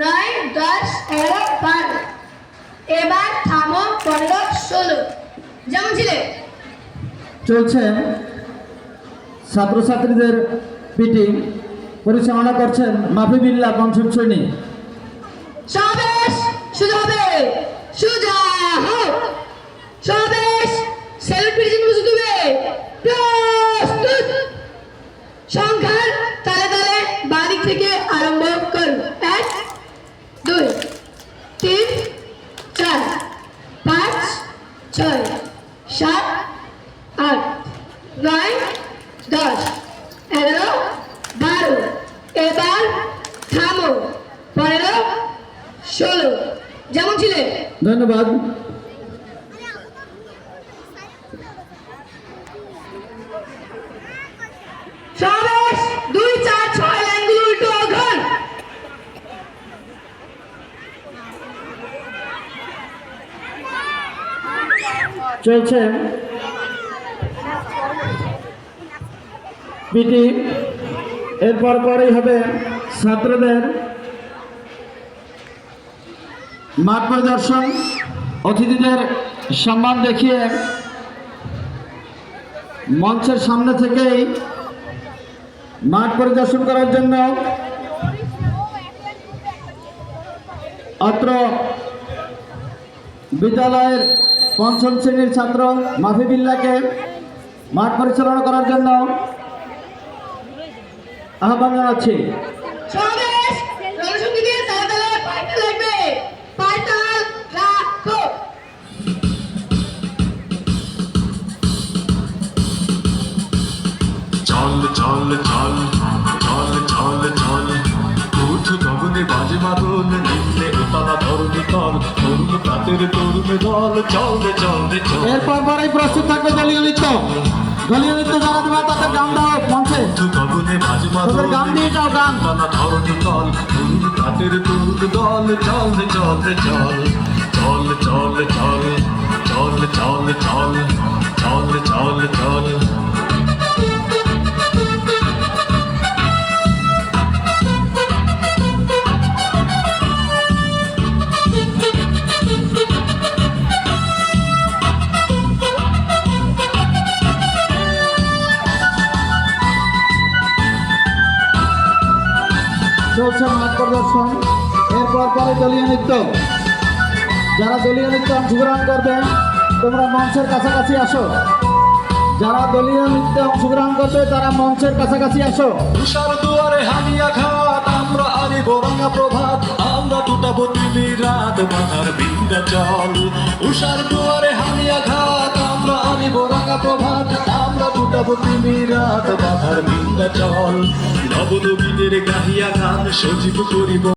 9, 10, 11, 12। এবার থামো 15, 16। যেমন ছিলে। চলছে ছাত্রছাত্রীদের পিটি পরিচালনা করছেন মাফিবিল্লাহ পঞ্চম শ্রেণী। সমাবেশ শুরু হবে। সোজা হোক। সমাবেশ স্যালুট পিটিশন বুঝে দেবে। প্রস্তুত। সংখ্যার তালে তালে বাদিক থেকে আরম্ভ করুন। 1, 2, 3, 4, 5, 6, 7, 8, 9, 10, 11, 12। এবার থামো 15, 16। যেমন ছিলে। ধন্যবাদ। সমাবেশ 2, 4, 6 লাইনগুলো উল্টো অঘন। চলছে পিটি। এরপর পরেই হবে ছাত্রদের মাঠ পরিদর্শন। অতিথিদের সম্মান দেখিয়ে মঞ্চের সামনে থেকেই মাঠ পরিদর্শন করার জন্য অত্র বিদ্যালয়ের পঞ্চম শ্রেণীর ছাত্র মাফিবিল্লাহকে মাঠ পরিচালনা করার জন্য আহ্বান জানাচ্ছি। সমাবেশ রণসঙ্গীতের তালে তালে পায়তাল লাগবে। পায়তাল রাখো। চল চল চল চল চল চল উঠ গগনে বাজে মাদল নিম্নে উতালা ধরণী তল তরুণ প্রাতের তরুণ দল চল রে চল রে চল। এরপর পরেই প্রস্তুত থাকবে দলীয় নৃত্য। দলীয় নৃত্য যারা দেবে তাদের গান দাও মঞ্চে। উঠ গগনে বাজে মাদল তাদের গান দিয়ে যাও গান। উতালা ধরণী তল তরুণ প্রাতের তরুণ দল চল রে চল রে চল। চল চল চল চল চল চল চল চল চল। চলছে মাঠ প্রদর্শন। এরপর পরে দলীয় নৃত্য। যারা দলীয় নৃত্য অংশগ্রহণ করবে তোমরা মঞ্চের কাছাকাছি আসো। যারা দলীয় নৃত্যে অংশগ্রহণ করবে তারা মঞ্চের কাছাকাছি আসো। তুষার দুয়ারে হানিয়া ঘাত আমরা আনিব রাঙা প্রভাত আমরা টুটাবো দিলি রাত মাথার বিন্দা চল। উষার দুয়ারে হানিয়া ঘাত আমরা আনিব রাঙা প্রভাত আমরা টুটাবো দিলি রাত মাথার বিন্দা চল। নবনবীনের গাহিয়া গান সজীব করিব